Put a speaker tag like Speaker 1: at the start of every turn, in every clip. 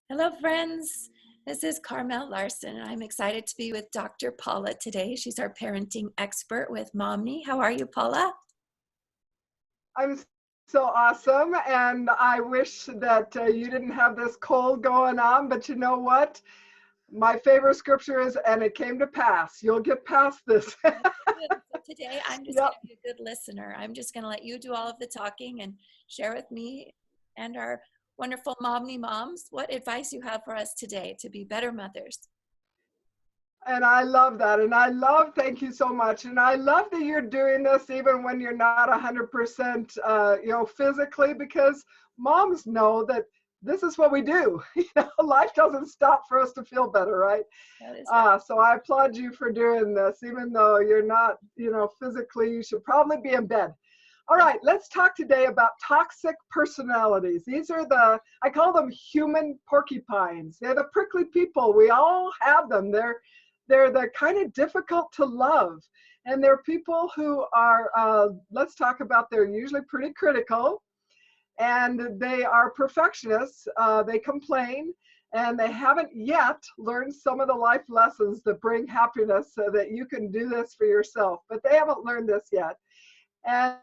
Speaker 1: Hello, friends. This is Carmel Larson, and I'm excited to be with Dr. Paula today. She's our parenting expert with Momni. How are you, Paula?
Speaker 2: I'm so awesome, and I wish that you didn't have this cold going on, but you know what? My favorite scripture is, and it came to pass. You'll get past this.
Speaker 1: That's good. So today, I'm just going
Speaker 2: Yep.
Speaker 1: to be a good listener. I'm just going to let you do all of the talking and share with me and our wonderful Momni moms what advice you have for us today to be better mothers.
Speaker 2: And I love that. And I love, thank you so much. And I love that you're doing this even when you're not 100%, physically, because moms know that this is what we do. Life doesn't stop for us to feel better, right?
Speaker 1: That is right.
Speaker 2: So I applaud you for doing this, even though you're not, physically, you should probably be in bed. All right, let's talk today about toxic personalities. These are I call them human porcupines. They're the prickly people. We all have them. They're the kind of difficult to love. And they're people who are, let's talk about, they're usually pretty critical, and they are perfectionists. They complain, and they haven't yet learned some of the life lessons that bring happiness so that you can do this for yourself. But they haven't learned this yet. And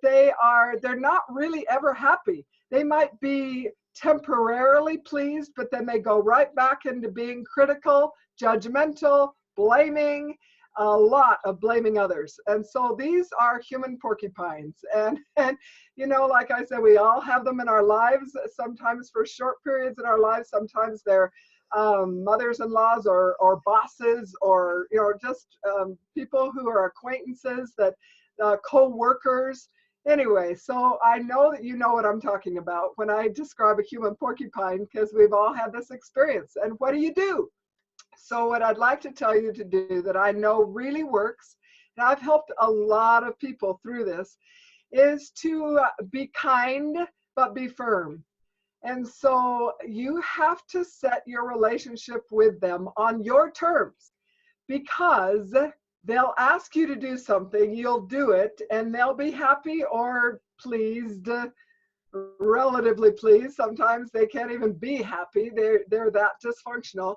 Speaker 2: they're not really ever happy. They might be temporarily pleased, but then they go right back into being critical, judgmental, blaming, a lot of blaming others. And so these are human porcupines. And like I said, we all have them in our lives, sometimes for short periods in our lives. Sometimes they're mothers-in-laws or bosses, or just people who are acquaintances, that co-workers. Anyway, so I know that you know what I'm talking about when I describe a human porcupine, because we've all had this experience. And what do you do? So what I'd like to tell you to do, that I know really works, and I've helped a lot of people through this, is to be kind but be firm. And so you have to set your relationship with them on your terms, because they'll ask you to do something, you'll do it, and they'll be happy or pleased, relatively pleased. Sometimes they can't even be happy. They're that dysfunctional.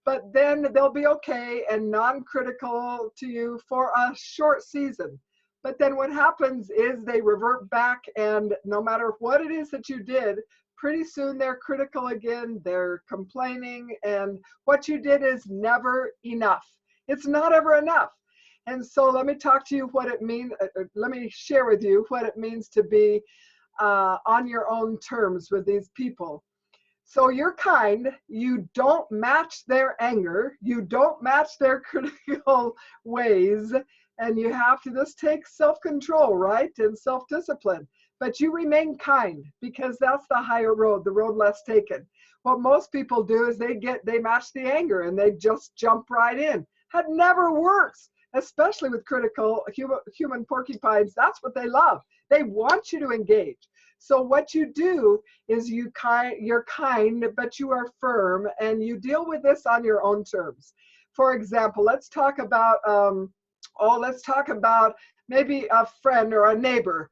Speaker 2: But then they'll be okay and non-critical to you for a short season. But then what happens is they revert back, and no matter what it is that you did, pretty soon they're critical again, they're complaining, and what you did is never enough. It's not ever enough. And so let me talk to you what it means. Let me share with you what it means to be on your own terms with these people. So you're kind, you don't match their anger, you don't match their critical ways, and you have to, this takes self-control, right? And self-discipline. But you remain kind, because that's the higher road, the road less taken. What most people do is they match the anger and they just jump right in. That never works, especially with critical human porcupines. That's what they love. They want you to engage. So what you do is you're kind, but you are firm, and you deal with this on your own terms. For example, let's talk about maybe a friend or a neighbor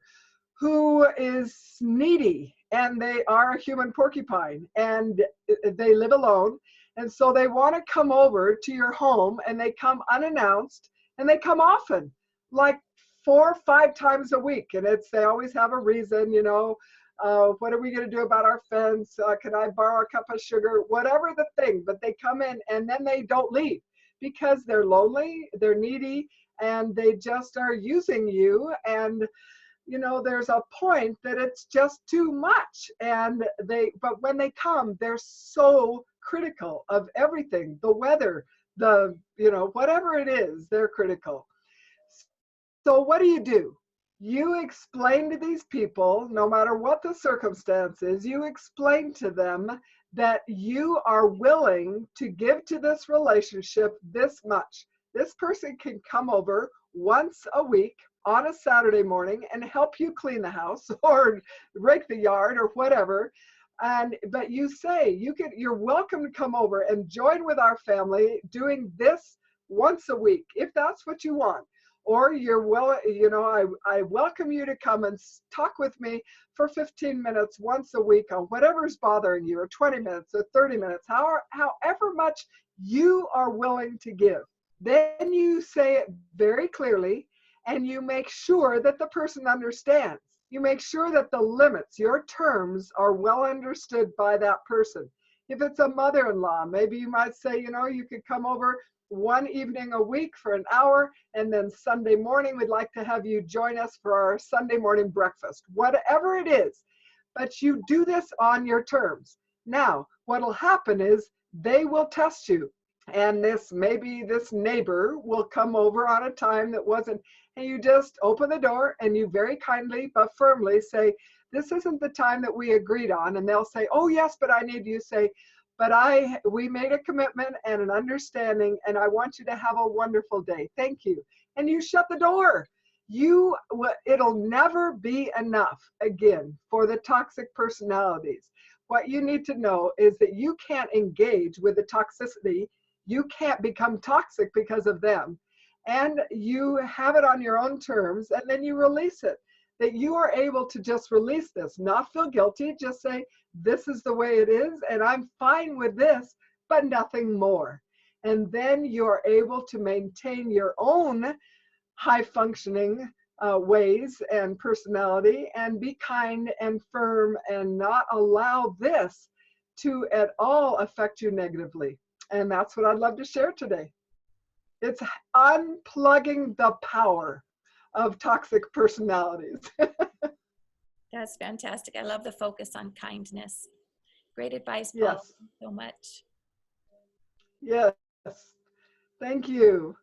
Speaker 2: who is needy, and they are a human porcupine, and they live alone, and so they want to come over to your home, and they come unannounced, and they come often, like 4 or 5 times a week. And they always have a reason, what are we going to do about our fence? Can I borrow a cup of sugar? Whatever the thing, but they come in and then they don't leave, because they're lonely, they're needy, and they just are using you. And there's a point that it's just too much. But when they come, they're so critical of everything, the weather, whatever it is, they're critical. So what do? You explain to these people, no matter what the circumstances, you explain to them that you are willing to give to this relationship this much. This person can come over once a week on a Saturday morning and help you clean the house or rake the yard or whatever. But you say you're welcome to come over and join with our family doing this once a week, if that's what you want. or you're I welcome you to come and talk with me for 15 minutes once a week on whatever's bothering you, or 20 minutes or 30 minutes, however much you are willing to give. Then you say it very clearly, and you make sure that the person understands. You make sure that the limits, your terms, are well understood by that person. If it's a mother-in-law, maybe you might say, you could come over one evening a week for an hour, and then Sunday morning we'd like to have you join us for our Sunday morning breakfast. Whatever it is, but you do this on your terms. Now, what'll happen is they will test you. And maybe this neighbor will come over on a time that wasn't, and you just open the door and you very kindly but firmly say, this isn't the time that we agreed on. And they'll say, oh yes, but I need you to say, but we made a commitment and an understanding, and I want you to have a wonderful day. Thank you. And you shut the door. It'll never be enough, again, for the toxic personalities. What you need to know is that you can't engage with the toxicity. You can't become toxic because of them. And you have it on your own terms, and then you release it. That you are able to just release this, not feel guilty, just say, this is the way it is, and I'm fine with this, but nothing more. And then you're able to maintain your own high functioning ways and personality, and be kind and firm, and not allow this to at all affect you negatively. And that's what I'd love to share today. It's unplugging the power of toxic personalities.
Speaker 1: That's fantastic. I love the focus on kindness. Great advice, Paul.
Speaker 2: Yes.
Speaker 1: Thank you so much.
Speaker 2: Yes. Thank you.